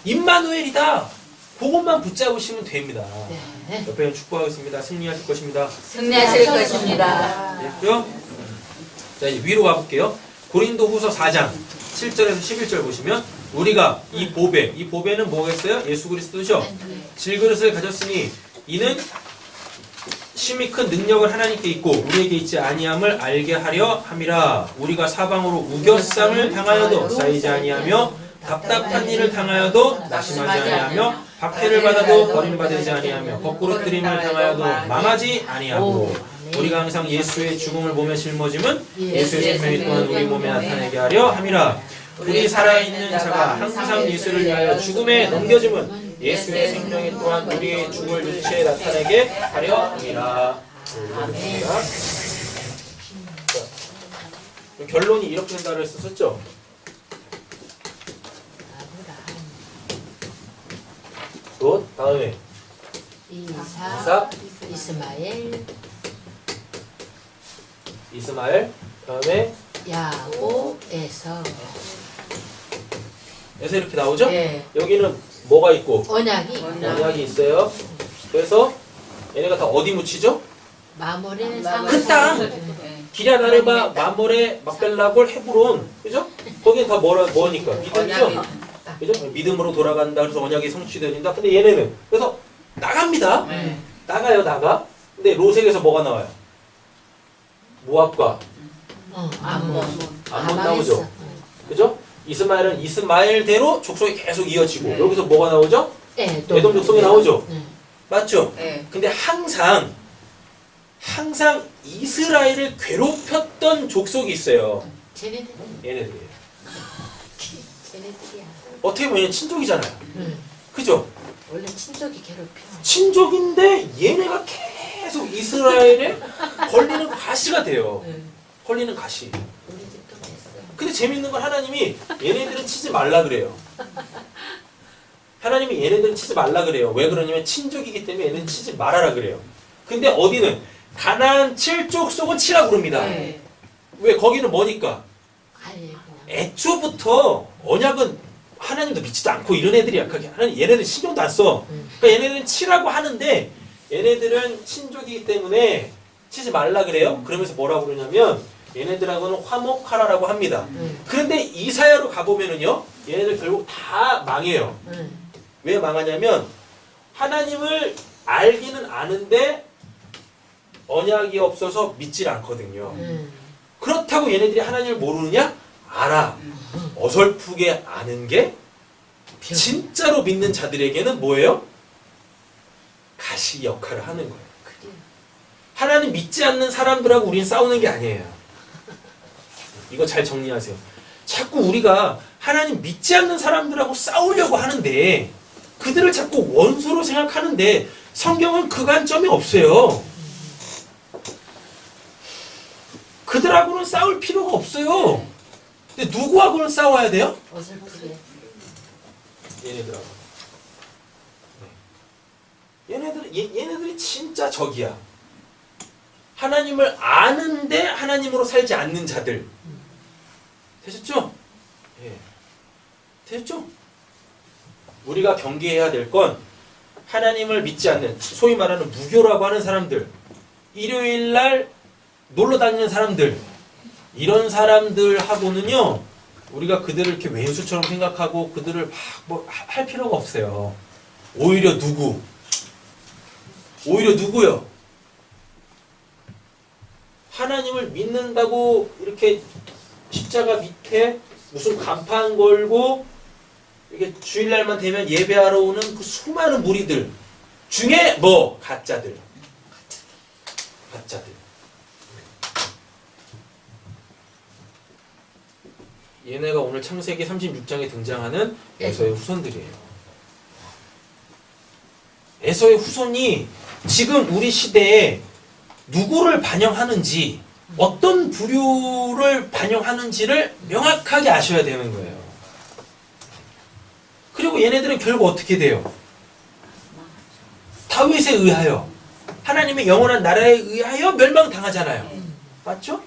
임마누엘이다. 그것만 붙잡으시면 됩니다. 네. 옆에 축복하겠습니다. 승리하실 것입니다. 승리하실 것입니다. 됐고요. 자, 이제 위로 가볼게요. 고린도후서 4장 7절에서 11절 보시면 우리가 이 보배는 뭐겠어요? 예수 그리스도죠. 질그릇을 가졌으니 이는 심히 큰 능력을 하나님께 있고 우리에게 있지 아니함을 알게 하려 함이라. 우리가 사방으로 우겨쌈을 당하여도 쌓이지 아니하며 답답한 일을 당하여도 낙심하지 아니하며 박해를 받아도 버림받지 아니하며 거꾸로 뜨림을 당하여도 망하지 아니하고 우리가 항상 예수의 죽음을 보며 짊어짐은 예수의 생명이 또한 우리 몸에 나타내게 하려 함이라. 우리 살아있는 자가 항상 예수를 위하여 죽음에 넘겨짐은 예수의 생명이 또한 우리의 죽을 육체에 나타내게 하려 함이라. 결론이 이렇게 된다고 했었죠? 굿. 다음에 이삭, 이스마엘, 이스마엘. 다음에 야곱, 에서. 에서 이렇게 나오죠? 예. 여기는 뭐가 있고? 언약이 언약이 있어요. 그래서 얘네가 다 어디 묻히죠? 마물의 그 땅! 기럇 아르바, 마몰의 막벨라골, 헤브론. 그죠? 거기는 다 뭐니까? 믿음이죠? 그죠? 믿음으로 돌아간다. 그래서 언약이 성취된다. 근데 얘네는 그래서 나갑니다. 나가요, 나가. 근데 로색에서 뭐가 나와요? 모압과 암몬 나오죠. 그죠? 이스마엘은 이스마엘대로 족속이 계속 이어지고 여기서 뭐가 나오죠? 에돔 족속이 나오죠. 맞죠? 근데 항상 이스라엘을 괴롭혔던 족속이 있어요. 얘네들이에요. 쟤네들이야. 어떻게 보면 친족이잖아요. 그죠? 원래 친족이 괴롭혀. 친족인데 얘네가 계속 이스라엘에 걸리는 가시가 돼요. 걸리는 가시. 우리 집도 됐어. 근데 재밌는 건 하나님이 얘네들은 치지 말라 그래요. 하나님이 얘네들은 치지 말라 그래요. 왜 그러냐면 친족이기 때문에 얘네는 치지 말아라 그래요. 근데 어디는 가나안 7족속은 치라 그럽니다. 왜? 거기는 뭐니까? 애초부터 언약은 하나님도 믿지도 않고 이런 애들이 약하게 하나님 얘네들 신경도 안 써. 그러니까 얘네들은 치라고 하는데 얘네들은 친족이기 때문에 치지 말라 그래요. 그러면서 뭐라고 그러냐면 얘네들하고는 화목하라라고 합니다. 그런데 이사야로 가보면은요 얘네들 결국 다 망해요. 왜 망하냐면 하나님을 알기는 아는데 언약이 없어서 믿질 않거든요. 그렇다고 얘네들이 하나님을 모르느냐? 알아. 어설프게 아는 게 진짜로 믿는 자들에게는 뭐예요? 가시 역할을 하는 거예요. 하나님 믿지 않는 사람들하고 우리는 싸우는 게 아니에요. 이거 잘 정리하세요. 자꾸 우리가 하나님 믿지 않는 사람들하고 싸우려고 하는데 그들을 자꾸 원수로 생각하는데 성경은 그 관점이 없어요. 그들하고는 싸울 필요가 없어요. 근데 누구하고는 싸워야 돼요? 어설프게. 얘네들하고. 얘네들이 진짜 적이야. 하나님을 아는데 하나님으로 살지 않는 자들. 되셨죠? 예. 되셨죠? 우리가 경계해야 될 건 하나님을 믿지 않는, 소위 말하는 무교라고 하는 사람들, 일요일 날 놀러 다니는 사람들, 이런 사람들하고는요, 우리가 그들을 이렇게 왼수처럼 생각하고 그들을 막 뭐 할 필요가 없어요. 오히려 누구요? 하나님을 믿는다고 이렇게 십자가 밑에 무슨 간판 걸고 이게 주일날만 되면 예배하러 오는 그 수많은 무리들 중에 뭐 가짜들. 얘네가 오늘 창세기 36장에 등장하는 에서의 후손들이에요. 에서의 후손이 지금 우리 시대에 누구를 반영하는지, 어떤 부류를 반영하는지를 명확하게 아셔야 되는 거예요. 그리고 얘네들은 결국 어떻게 돼요? 다윗에 의하여, 하나님의 영원한 나라에 의하여 멸망당하잖아요. 맞죠?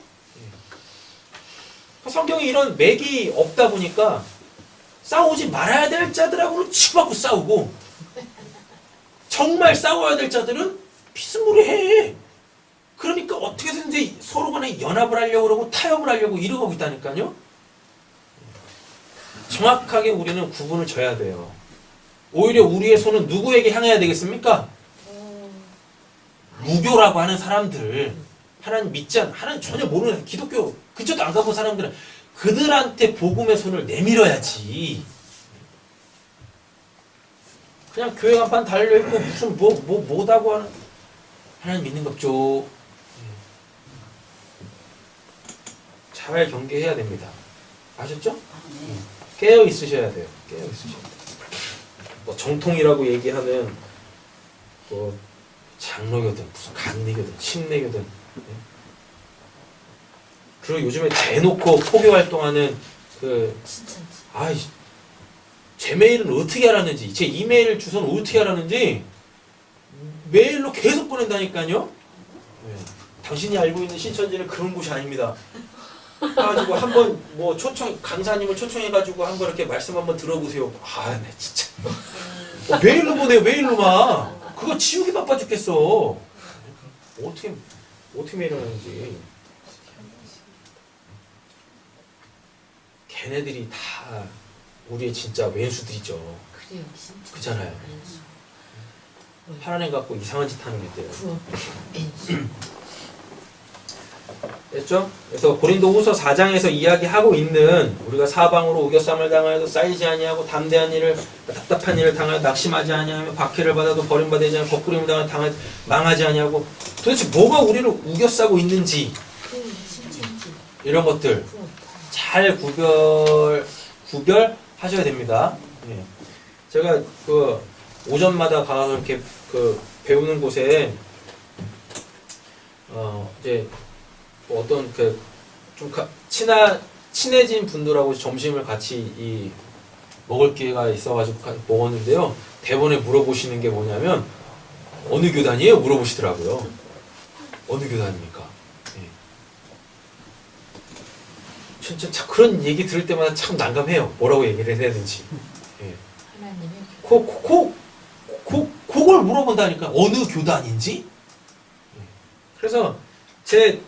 성경에 이런 맥이 없다 보니까 싸우지 말아야 될 자들하고는 치고받고 싸우고, 정말 싸워야 될 자들은 비스무리해. 그러니까 어떻게 해서든지 서로 간에 연합을 하려고 그러고 타협을 하려고 이러고 있다니까요. 정확하게 우리는 구분을 져야 돼요. 오히려 우리의 손은 누구에게 향해야 되겠습니까? 무교라고 하는 사람들, 하나님 믿지 않는, 하나님 전혀 모르는, 기독교 그쪽도 안 가본 사람들은 그들한테 복음의 손을 내밀어야지. 그냥 교회 간판 달려있고 무슨 뭐다고 하는, 하나님 믿는 것 없죠. 잘 경계해야 됩니다. 아셨죠? 깨어 있으셔야 돼요. 깨어 있으셔야 돼요. 뭐 정통이라고 얘기하는 뭐 장로교든 무슨 간리교든 침례교든, 그리고 요즘에 대놓고 포교 활동하는 제 메일은 어떻게 알았는지, 제 이메일 주소는 어떻게 알았는지 메일로 계속 보낸다니까요. 당신이 알고 있는 신천지는 그런 곳이 아닙니다. 그래가지고 한번 뭐 강사님을 초청해가지고 한번 이렇게 말씀 한번 들어보세요. 네 진짜. 메일로 보내요, 메일로만. 그거 지우기 바빠 죽겠어. 어떻게 메일을 하는지. 걔네들이 다 우리의 진짜 왼수들이죠. 그래요, 진짜. 그잖아요. 하나님 갖고 이상한 짓 하는 애들. 됐죠? 그래서 고린도후서 4장에서 이야기하고 있는, 우리가 사방으로 우겨쌈을 당하여도 쌓이지 아니하고 담대한 일을, 답답한 일을 당하여 낙심하지 아니하며 박해를 받아도 버림받지 아니하고 거꾸림을 당하여 망하지 아니하고, 도대체 뭐가 우리를 우겨싸고 있는지, 이런 것들 잘 구별하셔야 됩니다. 제가 그 오전마다 가서 이렇게 그 배우는 곳에 이제 뭐 어떤 그 좀 친해진 분들하고 점심을 같이 먹을 기회가 있어가지고 먹었는데요. 대본에 물어보시는 게 뭐냐면 어느 교단이에요? 물어보시더라고요. 어느 교단입니까? 진짜 그런 얘기 들을 때마다 참 난감해요. 뭐라고 얘기를 해야 되는지. 그걸 물어본다니까. 어느 교단인지? 그래서 제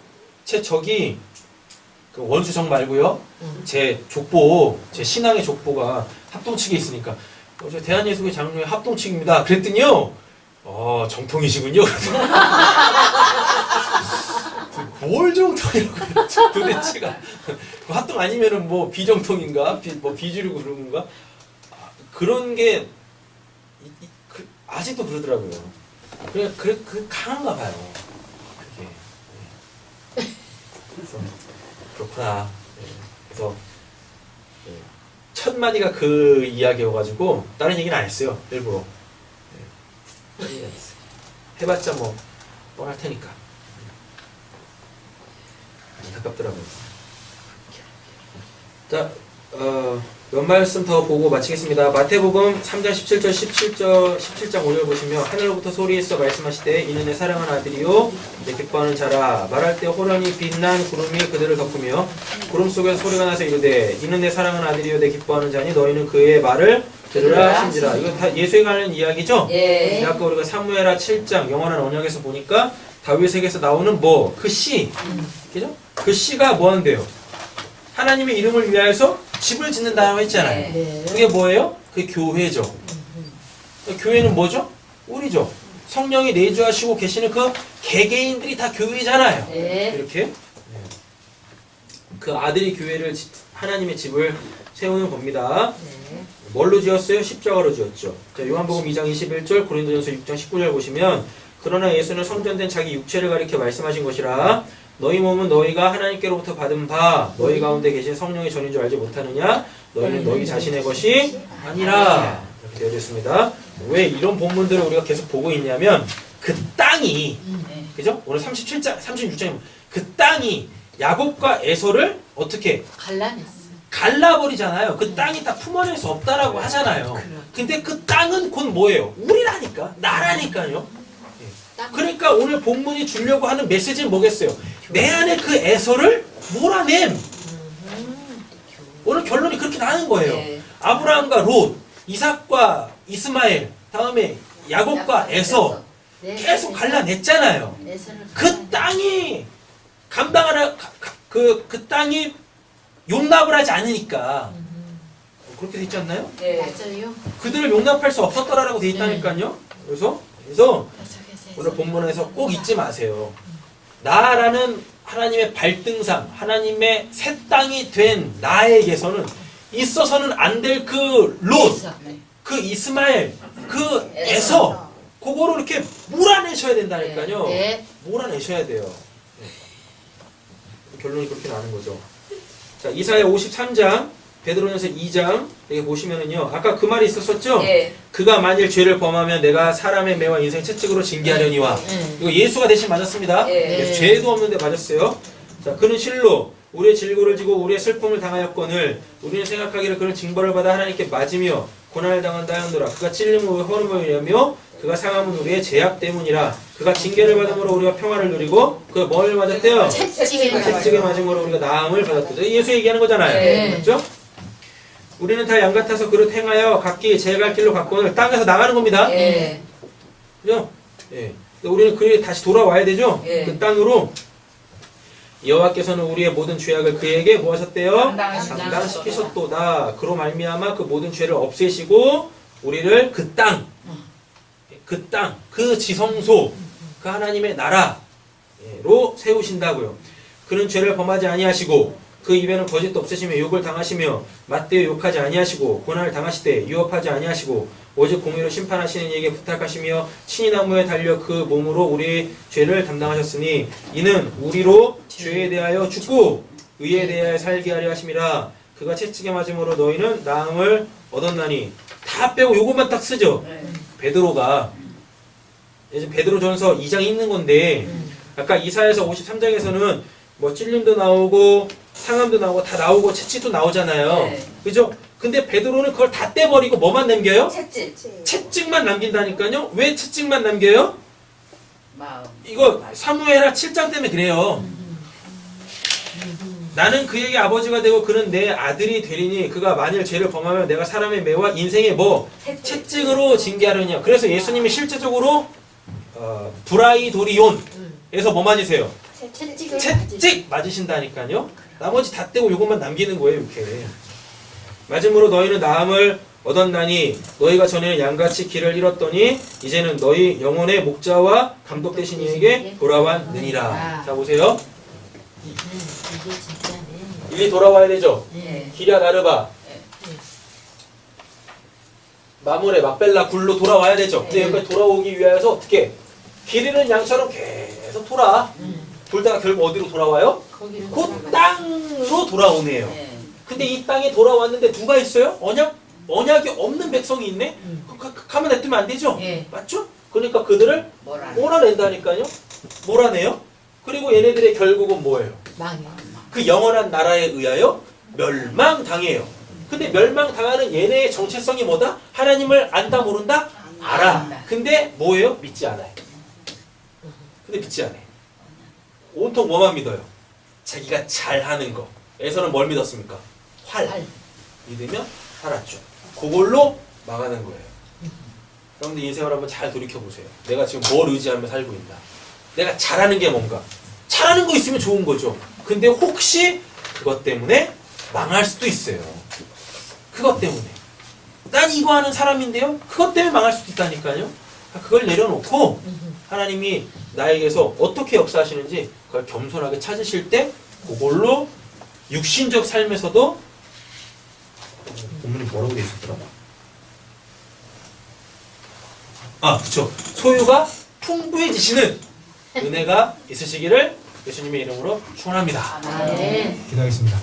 적이 그 원수정 말고요. 제 족보, 제 신앙의 족보가 합동측에 있으니까 저 대한예수교회 장로의 합동측입니다. 그랬더니요. 정통이시군요. 뭘 정통이라고 도대체가. 합동 아니면은 뭐 비정통인가? 뭐 비주류 그런 건가? 그런 게 아직도 그러더라고요. 그래 강한가 봐요. 그게. 그래서 그렇구나. 그래서 첫 마디가 그 이야기여가지고 다른 얘기는 안 했어요. 일부러. 해봤자 뭐 뻔할 테니까. 가깝더라고요. 자, 몇 말씀 더 보고 마치겠습니다. 마태복음 3장 17장 5절 보시면 하늘로부터 소리에서 말씀하시되 이는 내 사랑하는 아들이요 내 기뻐하는 자라. 말할 때 호련히 빛난 구름이 그들을 덮으며 구름 속에서 소리가 나서 이르되 이는 내 사랑하는 아들이요 내 기뻐하는 자니 너희는 그의 말을 들으라 하신지라. 이거 다 예수에 관한 이야기죠? 예. 아까 우리가 사무엘하 7장 영원한 언약에서 보니까 다윗에게서 나오는 그 씨, 그죠? 그 씨가 뭐 하는데요? 하나님의 이름을 위하여서 집을 짓는다고 했잖아요. 네. 그게 뭐예요? 그게 교회죠. 교회는 뭐죠? 우리죠. 성령이 내주하시고 계시는 그 개개인들이 다 교회잖아요. 네. 이렇게 그 아들이 교회를 하나님의 집을 세우는 겁니다. 네. 뭘로 지었어요? 십자가로 지었죠. 자, 요한복음 2장 21절, 고린도전서 6장 19절 보시면 그러나 예수는 성전된 자기 육체를 가리켜 말씀하신 것이라 너희 몸은 너희가 하나님께로부터 받은 바 너희 가운데 계신 성령의 전인 줄 알지 못하느냐? 너희는 너희 자신의 것이 아니라. 이렇게 되어 있습니다. 왜 이런 본문들을 우리가 계속 보고 있냐면 그 땅이 그죠? 오늘 37장, 36장에 그 땅이 야곱과 에서를 어떻게 갈라냈어. 갈라버리잖아요. 그 땅이 다 품어낼 수 없다라고 하잖아요. 근데 그 땅은 곧 뭐예요? 우리라니까. 나라니까요. 그러니까 오늘 본문이 주려고 하는 메시지는 뭐겠어요? 내 안에 그 에서를 몰아냄. 오늘 결론이 그렇게 나는 거예요. 네. 아브라함과 롯, 이삭과 이스마엘, 다음에 야곱과 에서 계속 갈라냈잖아요. 그 땅이 감당하는 그 땅이 용납을 하지 않으니까 그렇게 돼 있지 않나요? 네. 맞아요. 그들을 용납할 수 없었더라라고 돼 있다니까요. 그래서 오늘 본문에서 꼭 잊지 마세요. 나라는 하나님의 발등상, 하나님의 새 땅이 된 나에게서는 있어서는 안 될 그 롯, 그 이스마엘, 그 에서 그거를 이렇게 몰아내셔야 된다니까요. 네. 몰아내셔야 돼요. 결론이 그렇게 나는 거죠. 자, 이사야 53장, 베드로전서 2장 여기 보시면은요. 아까 그 말이 있었었죠? 예. 그가 만일 죄를 범하면 내가 사람의 매와 인생 채찍으로 징계하려니와. 이거 예수가 대신 맞았습니다. 예. 그래서 죄도 없는데 맞았어요. 자, 그는 실로 우리의 질고를 지고 우리의 슬픔을 당하였거늘 우리는 생각하기를 그는 징벌을 받아 하나님께 맞으며 고난을 당한다 하였노라. 그가 찔림을 허름을 위하며 그가 상함은 우리의 죄악 때문이라. 그가 징계를 받음으로 우리가 평화를 누리고 그가 뭘 맞았대요? 채찍에 맞음으로 우리가 나음을 받았대요. 예수 얘기하는 거잖아요. 네. 맞죠? 우리는 다 양 같아서 그릇 행하여 각기 제 갈 길로 갔거늘 땅에서 나가는 겁니다. 예. 그죠? 예. 우리는 그에 다시 돌아와야 되죠? 예. 그 땅으로. 여호와께서는 우리의 모든 죄악을 그에게 뭐 하셨대요? 감당시키셨도다. 그로 말미암아 그 모든 죄를 없애시고 우리를 그 땅, 그 지성소, 그 하나님의 나라로 세우신다고요. 그는 죄를 범하지 아니하시고 그 입에는 거짓도 없으시며 욕을 당하시며 맞대어 욕하지 아니하시고 고난을 당하시되 유업하지 아니하시고 오직 공의로 심판하시는 이에게 부탁하시며 친히 나무에 달려 그 몸으로 우리의 죄를 담당하셨으니 이는 우리로 죄에 대하여 죽고 의에 대하여 살게 하려 하심이라. 그가 채찍에 맞음으로 너희는 나음을 얻었나니. 다 빼고 요것만 딱 쓰죠. 베드로가 이제 베드로전서 2장에 있는 건데 아까 이사야서 53장에서는 뭐 찔림도 나오고 상함도 나오고 다 나오고 채찍도 나오잖아요. 네. 그죠? 근데 베드로는 그걸 다 떼버리고 뭐만 남겨요? 채찍. 채찍만 남긴다니까요. 왜 채찍만 남겨요? 마음. 이거 사무엘하 7장 때문에 그래요. 나는 그에게 아버지가 되고 그는 내 아들이 되리니 그가 만일 죄를 범하면 내가 사람의 매와 인생의 뭐 채찍으로 징계하려냐. 그래서 예수님이 실제적으로 브라이도리온에서 뭐 맞으세요? 채찍 맞으신다니까요. 나머지 다 떼고 이것만 남기는 거예요. 이렇게. 맞음으로 너희는 나음을 얻었나니 너희가 전에는 양같이 길을 잃었더니 이제는 너희 영혼의 목자와 감독 되신 이에게 돌아왔느니라. 자 보세요. 이게 진짜네. 이게 돌아와야 되죠. 예. 기랴 나르바 마물의 막벨라 굴로 돌아와야 되죠. 근데 여기까지 돌아오기 위해서 어떻게 길 잃은 양처럼 계속 돌아. 돌다가 결국 어디로 돌아와요? 그 땅으로 돌아오네요. 예. 근데 이 땅에 돌아왔는데 누가 있어요? 언약이 없는 백성이 있네? 가만 냅두면 안 되죠? 예. 맞죠? 그러니까 그들을 뭐라. 몰아낸다니까요? 몰아내요? 그리고 얘네들의 결국은 뭐예요? 망해. 그 영원한 나라에 의하여 멸망당해요. 근데 멸망당하는 얘네의 정체성이 뭐다? 하나님을 안다 모른다? 알아. 근데 뭐예요? 믿지 않아요. 근데 믿지 않아요. 온통 뭐만 믿어요? 자기가 잘하는 거. 에서는 뭘 믿었습니까? 활. 믿으면 살았죠. 그걸로 망하는 거예요. 여러분들 인생을 한번 잘 돌이켜보세요. 내가 지금 뭘 의지하며 살고 있나? 내가 잘하는 게 뭔가? 잘하는 거 있으면 좋은 거죠. 근데 혹시 그것 때문에 망할 수도 있어요. 그것 때문에. 난 이거 하는 사람인데요? 그것 때문에 망할 수도 있다니까요. 그걸 내려놓고 하나님이 나에게서 어떻게 역사하시는지 그걸 겸손하게 찾으실 때 그걸로 육신적 삶에서도 본문이 뭐라고 되어 있었더라? 그쵸. 소유가 풍부해지시는 은혜가 있으시기를 예수님의 이름으로 축원합니다. 아멘. 기도하겠습니다.